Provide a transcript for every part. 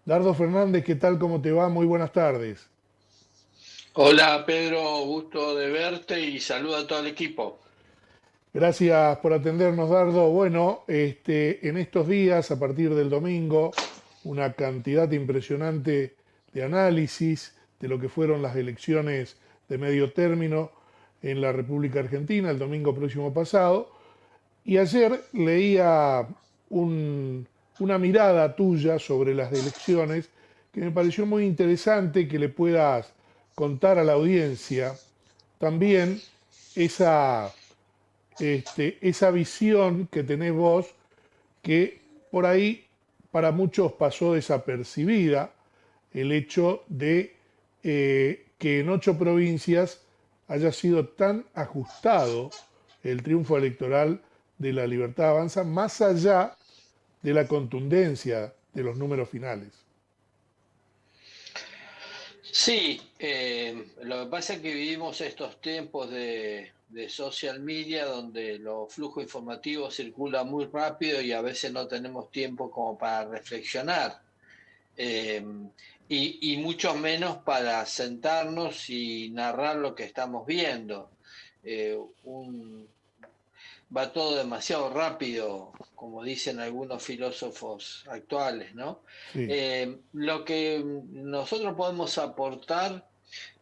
Dardo Fernández, ¿qué tal? ¿Cómo te va? Muy buenas tardes. Hola Pedro, gusto de verte y saluda a todo el equipo. Gracias por atendernos, Dardo. Bueno, en estos días, a partir del domingo, una cantidad impresionante de análisis de lo que fueron las elecciones de medio término en la República Argentina el domingo próximo pasado. Y ayer leía una mirada tuya sobre las elecciones que me pareció muy interesante que le puedas contar a la audiencia también esa, esa visión que tenés vos, que por ahí para muchos pasó desapercibida, el hecho de que en 8 provincias haya sido tan ajustado el triunfo electoral de la Libertad Avanza, más allá de la contundencia de los números finales. Sí, lo que pasa es que vivimos estos tiempos de social media donde los flujos informativos circulan muy rápido y a veces no tenemos tiempo como para reflexionar. eh, y mucho menos para sentarnos y narrar lo que estamos viendo. Eh, un, Va todo demasiado rápido, como dicen algunos filósofos actuales, ¿no? Sí, Lo que nosotros podemos aportar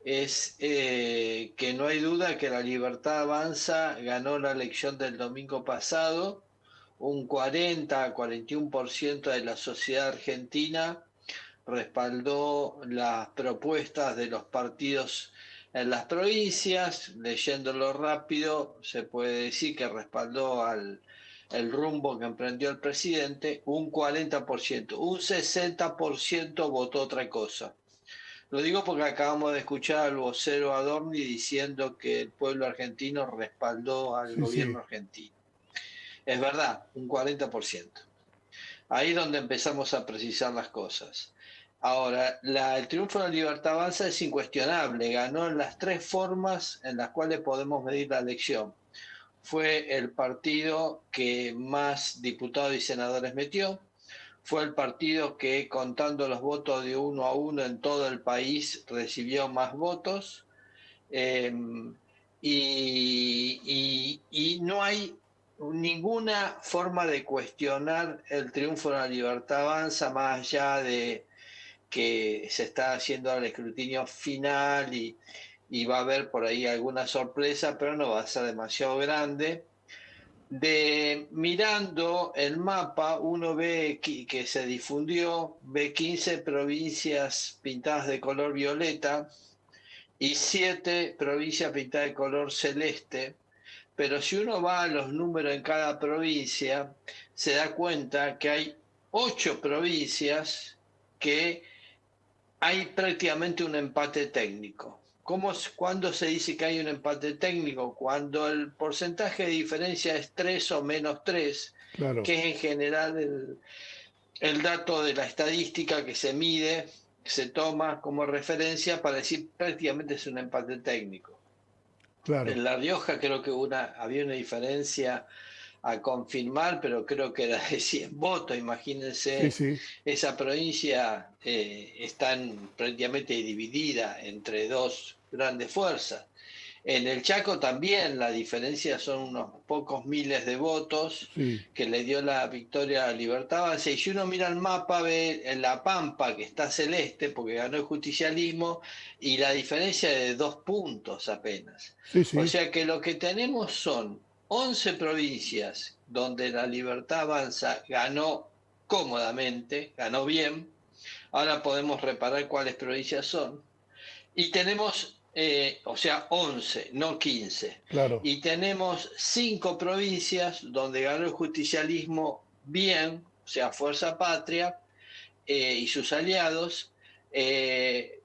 es que no hay duda que la Libertad Avanza ganó la elección del domingo pasado. Un 40-41% de la sociedad argentina respaldó las propuestas de los partidos en las provincias. Leyéndolo rápido, se puede decir que respaldó el rumbo que emprendió el presidente un 40%. Un 60% votó otra cosa. Lo digo porque acabamos de escuchar al vocero Adorni diciendo que el pueblo argentino respaldó al sí, gobierno sí. argentino. Es verdad, un 40%. Ahí es donde empezamos a precisar las cosas. Ahora, el triunfo de la Libertad Avanza es incuestionable, ganó en las tres formas en las cuales podemos medir la elección. Fue el partido que más diputados y senadores metió, fue el partido que, contando los votos de 1 a 1 en todo el país, recibió más votos. eh, y no hay ninguna forma de cuestionar el triunfo de la Libertad Avanza, más allá de que se está haciendo el escrutinio final y va a haber por ahí alguna sorpresa, pero no va a ser demasiado grande. Mirando el mapa, uno ve que se difundió, ve 15 provincias pintadas de color violeta y 7 provincias pintadas de color celeste, pero si uno va a los números en cada provincia, se da cuenta que hay 8 provincias que hay prácticamente un empate técnico. ¿Cuándo se dice que hay un empate técnico? Cuando el porcentaje de diferencia es 3 o -3, Claro, que es en general el dato de la estadística que se mide, se toma como referencia para decir prácticamente es un empate técnico. claro. En La Rioja creo que había una diferencia a confirmar, pero creo que era de 100 votos. Sí, Imagínense, sí, esa provincia está prácticamente dividida entre dos grandes fuerzas. En el Chaco también la diferencia son unos pocos miles de votos sí. que le dio la victoria a Libertad Avanza. Y si uno mira el mapa, ve en La Pampa, que está celeste porque ganó el justicialismo, y la diferencia de 2 puntos apenas. Sí, O sí. sea que lo que tenemos son 11 provincias donde la Libertad Avanza ganó cómodamente, ganó bien. Ahora podemos reparar cuáles provincias son. Y tenemos, o sea, 11, no 15. Claro. Y tenemos 5 provincias donde ganó el justicialismo bien, o sea, Fuerza Patria y sus aliados, eh,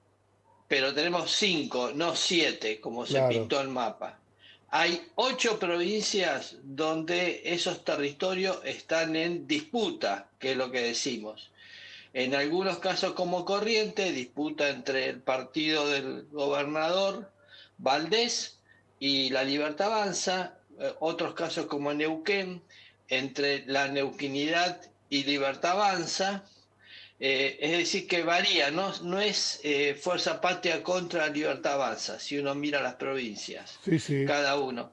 pero tenemos 5, no 7, como se Claro. pintó el mapa. Hay 8 provincias donde esos territorios están en disputa, que es lo que decimos. En algunos casos como Corriente, disputa entre el partido del gobernador Valdés y la Libertad Avanza, otros casos como Neuquén, entre la Neuquinidad y Libertad Avanza, Es decir, que varía, no es Fuerza Patria contra Libertad Avanza, si uno mira las provincias, Sí, sí, cada uno.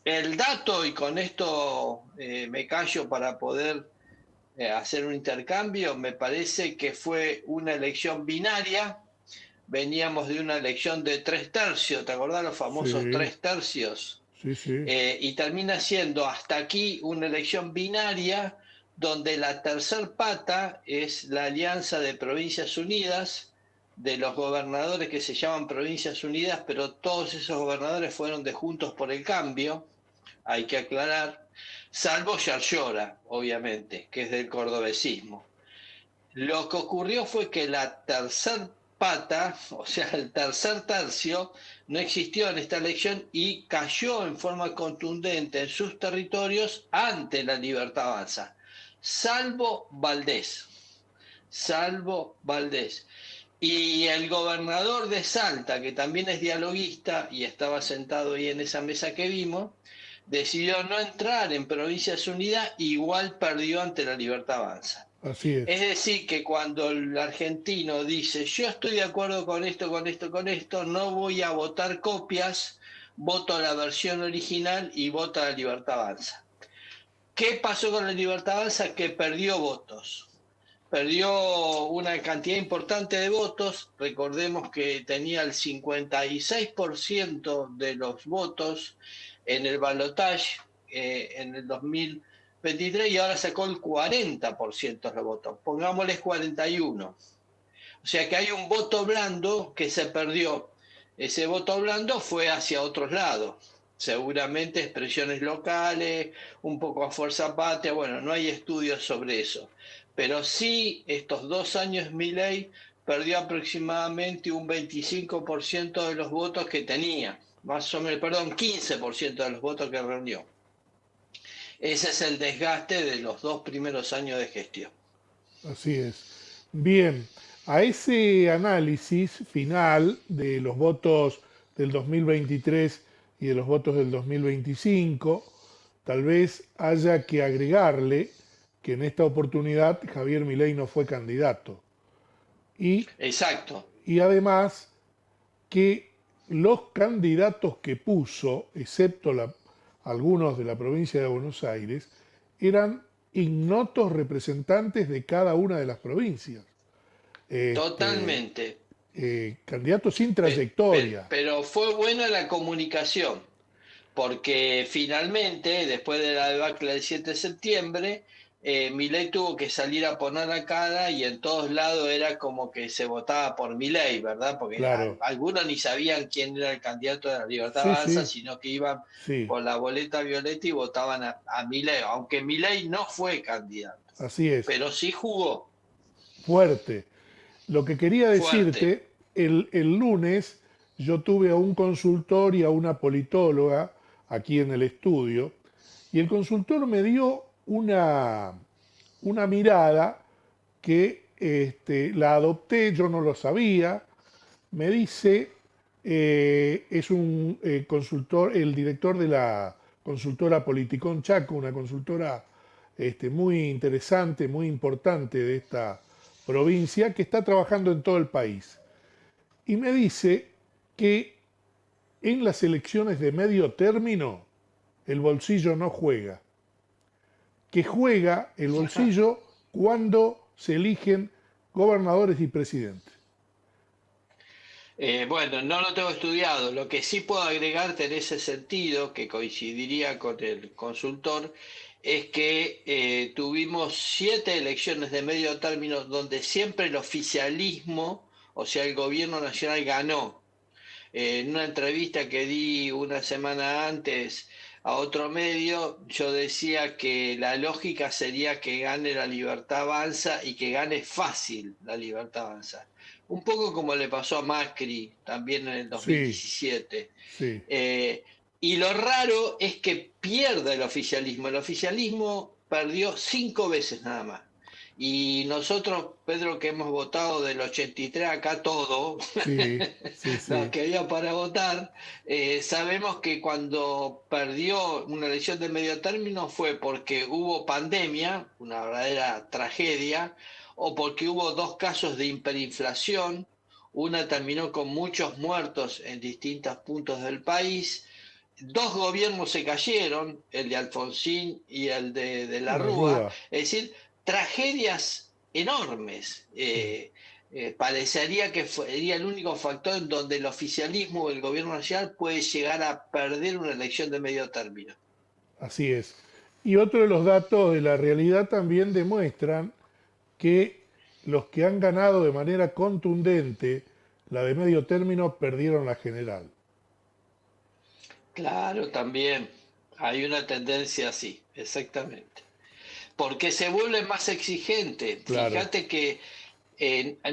El dato, y con esto me callo para poder hacer un intercambio, me parece que fue una elección binaria. Veníamos de una elección de 3 tercios, ¿te acordás los famosos sí, 3 tercios? sí, sí, Y termina siendo hasta aquí una elección binaria donde la tercer pata es la alianza de Provincias Unidas, de los gobernadores que se llaman Provincias Unidas, pero todos esos gobernadores fueron de Juntos por el Cambio, hay que aclarar, salvo Yarlora, obviamente, que es del cordobesismo. Lo que ocurrió fue que la tercer pata, o sea, el tercer tercio, no existió en esta elección y cayó en forma contundente en sus territorios ante la Libertad Avanza, salvo Valdés, salvo Valdés. Y el gobernador de Salta, que también es dialoguista y estaba sentado ahí en esa mesa que vimos, decidió no entrar en Provincias Unidas, igual perdió ante la Libertad Avanza. así Es es. decir, que cuando el argentino dice, yo estoy de acuerdo con esto, con esto, con esto, no voy a votar copias, voto la versión original y voto a la Libertad Avanza. ¿Qué pasó con la Libertad Avanza? Que perdió votos. Perdió una cantidad importante de votos. Recordemos que tenía el 56% de los votos en el balotaje en el 2023 y ahora sacó el 40% de los votos. Pongámosles 41. O sea que hay un voto blando que se perdió. Ese voto blando fue hacia otros lados. Seguramente expresiones locales, un poco a fuerza patria, bueno, no hay estudios sobre eso. Pero sí, estos 2 años Milei perdió aproximadamente un 25% de los votos que tenía, más o menos, perdón, 15% de los votos que reunió. Ese es el desgaste de los 2 primeros años de gestión. Así es. Bien, a ese análisis final de los votos del 2023 y de los votos del 2025, tal vez haya que agregarle que en esta oportunidad Javier Milei no fue candidato. Y, Exacto, y además que los candidatos que puso, excepto algunos de la provincia de Buenos Aires, eran ignotos representantes de cada una de las provincias. Este, totalmente. Candidatos sin trayectoria. Pero fue buena la comunicación, porque finalmente, después de la debacle del 7 de septiembre, Milei tuvo que salir a poner la cara y en todos lados era como que se votaba por Milei, ¿verdad? Porque Claro. algunos ni sabían quién era el candidato de la Libertad Sí, Avanza, sí, sino que iban sí, por la boleta violeta y votaban a Milei, aunque Milei no fue candidato, así es. pero sí jugó Fuerte. Lo que quería fuerte. decirte, el lunes yo tuve a un consultor y a una politóloga aquí en el estudio, y el consultor me dio una mirada que la adopté, yo no lo sabía. Me dice, es un consultor, el director de la consultora Politicón Chaco, una consultora muy interesante, muy importante de esta provincia, que está trabajando en todo el país. Y me dice que en las elecciones de medio término el bolsillo no juega, que juega el bolsillo cuando se eligen gobernadores y presidentes. Bueno, no lo tengo estudiado. Lo que sí puedo agregarte en ese sentido, que coincidiría con el consultor, es que tuvimos 7 elecciones de medio término donde siempre el oficialismo, o sea, el gobierno nacional ganó. En una entrevista que di una semana antes a otro medio, yo decía que la lógica sería que gane la Libertad Avanza y que gane fácil la Libertad Avanza. Un poco como le pasó a Macri también en el Sí, 2017. sí, Eh, y lo raro es que pierda el oficialismo. El oficialismo perdió 5 veces nada más. Y nosotros, Pedro, que hemos votado del 83 acá todo, sí, sí, los sí, que había para votar, sabemos que cuando perdió una elección de medio término fue porque hubo pandemia, una verdadera tragedia, o porque hubo dos casos de hiperinflación, una terminó con muchos muertos en distintos puntos del país, dos gobiernos se cayeron, el de Alfonsín y el de la La Rúa, Rúa. es decir, tragedias enormes. Sí. Parecería que sería el único factor en donde el oficialismo o el gobierno nacional puede llegar a perder una elección de medio término. Así es. Y otro de los datos de la realidad también demuestran que los que han ganado de manera contundente la de medio término perdieron la general. Claro, también hay una tendencia así, exactamente. Porque se vuelve más exigente. Claro, Fíjate que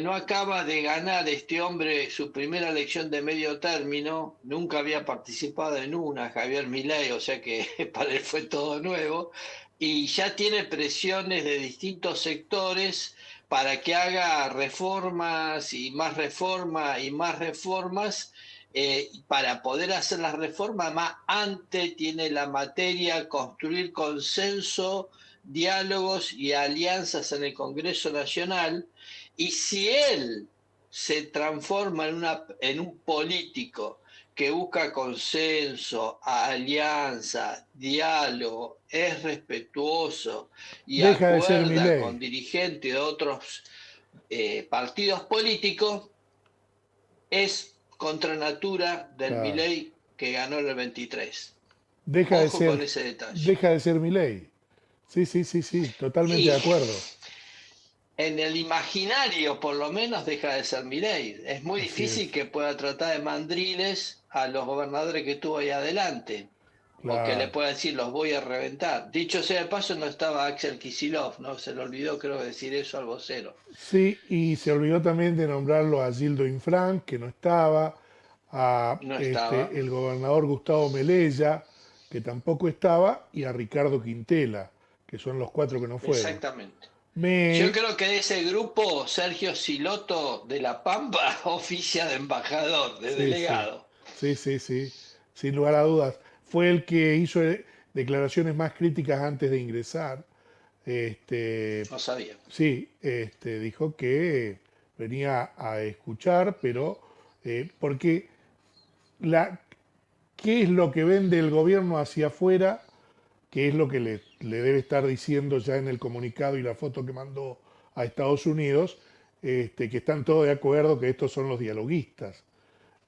no acaba de ganar este hombre su primera elección de medio término, nunca había participado en una, Javier Milei, o sea que para él fue todo nuevo, y ya tiene presiones de distintos sectores para que haga reformas y más reformas y más reformas. Para poder hacer las reformas, más antes tiene la materia construir consenso, diálogos y alianzas en el Congreso Nacional, y si él se transforma en un político que busca consenso, alianza, diálogo, es respetuoso y deja de ser mi acuerda con ley. dirigentes de otros partidos políticos, es contra natura del Claro. Milei que ganó el 23. Deja de Ojo ser, con ese detalle. deja de ser mi ley. Sí, sí, sí, sí, totalmente Y de acuerdo. en el imaginario, por lo menos, deja de ser Milei. Es muy Así difícil es. que pueda tratar de mandriles a los gobernadores que tuvo ahí adelante, o que le Claro. pueda decir los voy a reventar. Dicho sea de paso, no estaba Axel Kicillof, ¿no? Se le olvidó, creo, decir eso al vocero. Sí, y se olvidó también de nombrarlo a Gildo Infran, que no estaba, a No estaba. el gobernador Gustavo Melella, que tampoco estaba, y a Ricardo Quintela, que son los cuatro que no fueron. Exactamente. Yo Me, creo que de ese grupo, Sergio Siloto de La Pampa oficia de embajador, de sí, sí, delegado. sí, sí, sí, sin lugar a dudas. Fue el que hizo declaraciones más críticas antes de ingresar. Este, No sabía. sí, dijo que venía a escuchar, pero porque la, ¿qué es lo que vende el gobierno hacia afuera? ¿Qué es lo que le debe estar diciendo ya en el comunicado y la foto que mandó a Estados Unidos? Que están todos de acuerdo que estos son los dialoguistas.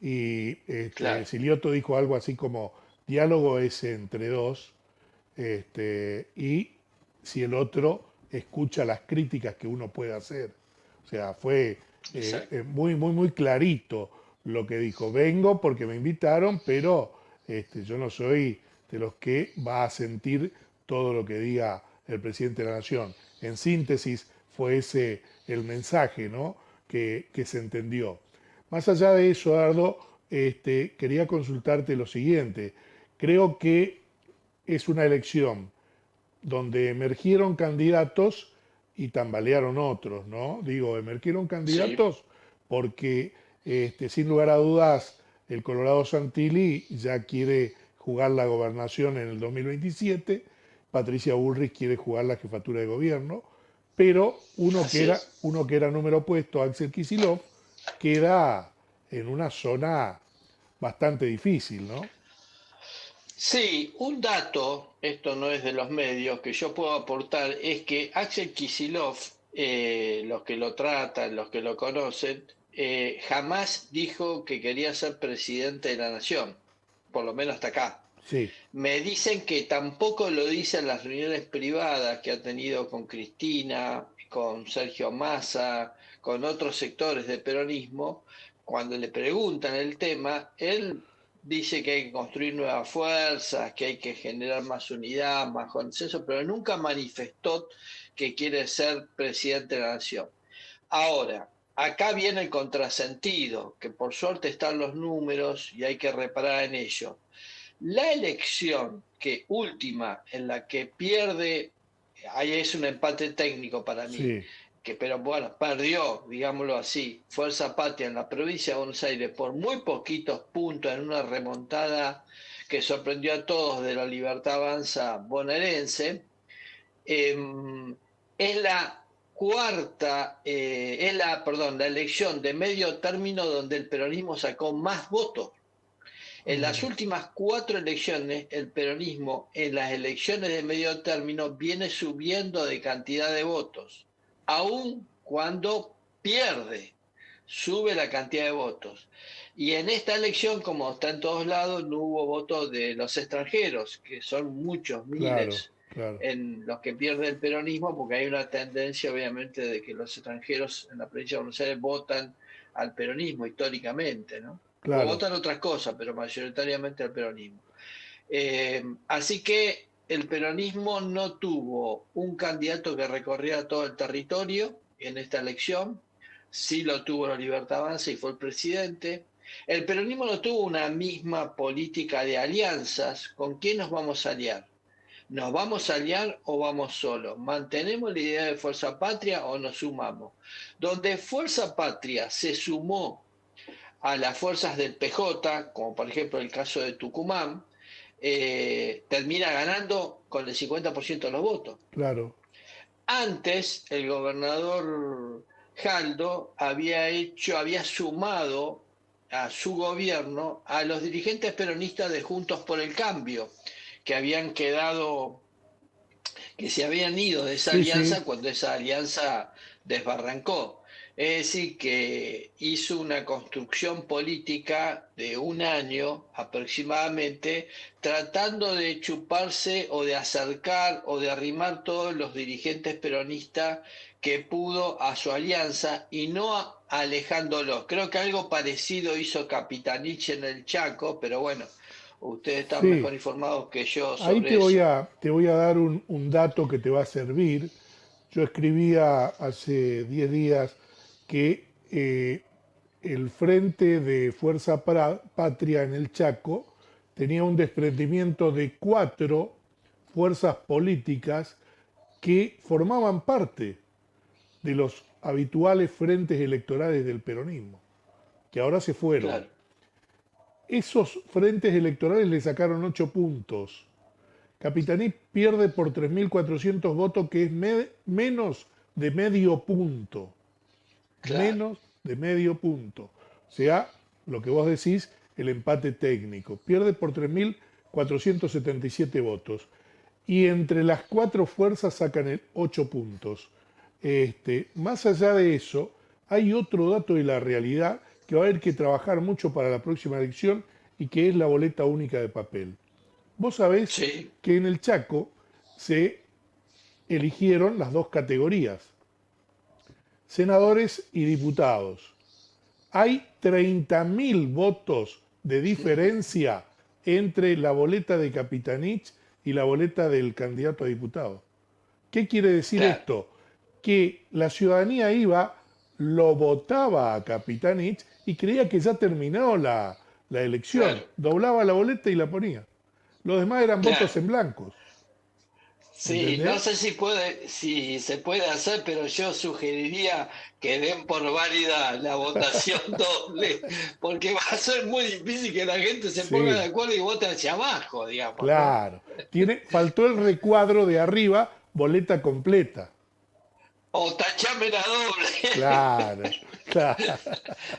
Y Claro, Silioto dijo algo así como, diálogo es entre dos, y si el otro escucha las críticas que uno puede hacer. O sea, fue exacto. muy, muy, muy clarito lo que dijo. Vengo porque me invitaron, pero yo no soy de los que va a sentir todo lo que diga el presidente de la Nación. En síntesis, fue ese el mensaje, ¿no? que se entendió. Más allá de eso, Dardo, quería consultarte lo siguiente. Creo que es una elección donde emergieron candidatos y tambalearon otros, ¿no? Digo, emergieron Sí, candidatos porque, sin lugar a dudas, el Colorado Santilli ya quiere jugar la gobernación en el 2027, Patricia Bullrich quiere jugar la jefatura de gobierno, pero así es. uno que era número opuesto, Axel Kicillof, queda en una zona bastante difícil, ¿no? Sí, un dato, esto no es de los medios, que yo puedo aportar es que Axel Kicillof, los que lo tratan, los que lo conocen, jamás dijo que quería ser presidente de la nación, por lo menos hasta acá. Sí, Me dicen que tampoco lo dice en las reuniones privadas que ha tenido con Cristina, con Sergio Massa, con otros sectores del peronismo. Cuando le preguntan el tema, él dice que hay que construir nuevas fuerzas, que hay que generar más unidad, más consenso, pero nunca manifestó que quiere ser presidente de la nación. Ahora, acá viene el contrasentido, que por suerte están los números y hay que reparar en ello. La elección que última en la que pierde, ahí es un empate técnico para mí, sí, que pero bueno, perdió, digámoslo así, Fuerza Patria en la provincia de Buenos Aires por muy poquitos puntos en una remontada que sorprendió a todos de la Libertad Avanza bonaerense, es la cuarta, perdón, la elección de medio término donde el peronismo sacó más votos. En las últimas 4 elecciones, el peronismo en las elecciones de medio término viene subiendo de cantidad de votos, aun cuando pierde, sube la cantidad de votos. Y en esta elección, como está en todos lados, no hubo votos de los extranjeros, que son muchos, Claro, miles, claro, en los que pierde el peronismo, porque hay una tendencia, obviamente, de que los extranjeros en la provincia de Buenos Aires votan al peronismo históricamente, ¿no? O claro. votan otras cosas, pero mayoritariamente al peronismo. Así que el peronismo no tuvo un candidato que recorriera todo el territorio en esta elección, sí lo tuvo la Libertad Avanza y fue el presidente. El peronismo no tuvo una misma política de alianzas. ¿Con quién nos vamos a aliar? ¿Nos vamos a aliar o vamos solos? ¿Mantenemos la idea de Fuerza Patria o nos sumamos? Donde Fuerza Patria se sumó a las fuerzas del PJ, como por ejemplo el caso de Tucumán, termina ganando con el 50% de los votos. Claro, Antes, el gobernador Jaldo había sumado a su gobierno a los dirigentes peronistas de Juntos por el Cambio, que habían quedado, que se habían ido de esa sí, sí, alianza cuando esa alianza desbarrancó. Es decir, que hizo una construcción política de un año aproximadamente, tratando de chuparse o de acercar o de arrimar todos los dirigentes peronistas que pudo a su alianza y no alejándolos. Creo que algo parecido hizo Capitanich en el Chaco, pero bueno, ustedes están sí. mejor informados que yo Ahí sobre eso. te voy a dar un dato que te va a servir. Yo escribía hace 10 días que el Frente de Fuerza Patria en el Chaco tenía un desprendimiento de 4 fuerzas políticas que formaban parte de los habituales frentes electorales del peronismo, que ahora se fueron. Claro, Esos frentes electorales le sacaron 8 puntos. Capitaní pierde por 3.400 votos, que es menos de medio punto. claro. Menos de medio punto. O sea, lo que vos decís, el empate técnico. Pierde por 3.477 votos. Y entre las 4 fuerzas sacan 8 puntos. Más allá de eso, hay otro dato de la realidad que va a haber que trabajar mucho para la próxima elección y que es la boleta única de papel. Vos sabés Sí, que en el Chaco se eligieron las dos categorías, senadores y diputados. Hay 30.000 votos de diferencia entre la boleta de Capitanich y la boleta del candidato a diputado. ¿Qué quiere decir claro, esto? Que la ciudadanía iba, lo votaba a Capitanich y creía que ya terminó la elección. claro, Doblaba la boleta y la ponía. Los demás eran votos claro. en blancos. Sí, no ¿Entendés? sé si se puede hacer, pero yo sugeriría que den por válida la votación doble, porque va a ser muy difícil que la gente se ponga de Sí, acuerdo y vote hacia abajo, digamos, ¿no? claro. Faltó el recuadro de arriba, boleta completa. O tachame la doble. Claro, claro.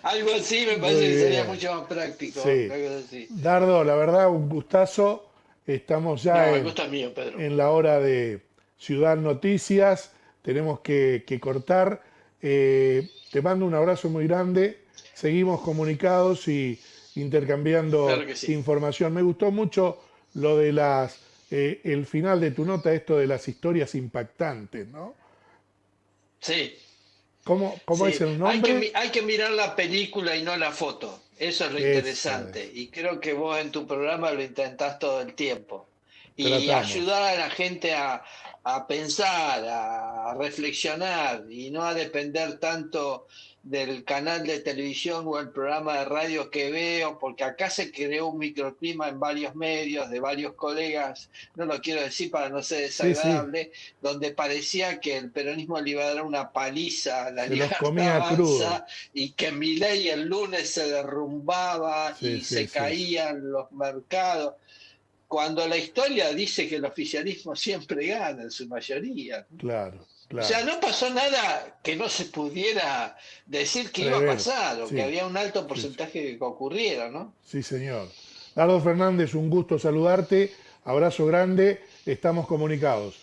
Algo así me Muy parece que sería bien. mucho más práctico. Sí. Algo así. Dardo, la verdad, un gustazo. Estamos ya No, el gusto es mío, Pedro. en la hora de Ciudad Noticias. Tenemos que cortar. Te mando un abrazo muy grande. Seguimos comunicados y Claro intercambiando que sí. información. Me gustó mucho lo de el final de tu nota, esto de las historias impactantes, ¿no? Sí, ¿Cómo es sí. el nombre? Hay que mirar la película y no la foto. Eso es lo Eso es. interesante. Y creo que vos en tu programa lo intentás todo el tiempo. Y Tratamos. ayudar a la gente a pensar, a reflexionar y no a depender tanto del canal de televisión o el programa de radio que veo, porque acá se creó un microclima en varios medios, de varios colegas, no lo quiero decir para no ser Sí, sí. desagradable, donde parecía que el peronismo le iba a dar una paliza a la Se los Libertad comía crudo. Avanza y que Milei el lunes se derrumbaba Sí, y sí, se sí, sí. caían los mercados, cuando la historia dice que el oficialismo siempre gana en su mayoría, ¿no? Claro. O sea, claro. no pasó nada que no se pudiera decir que iba a Prever, pasar o que sí, había un alto sí, sí, porcentaje de que ocurriera, ¿no? sí, señor. Dardo Fernández, un gusto saludarte, abrazo grande, estamos comunicados.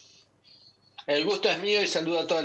El gusto es mío y saludo a toda la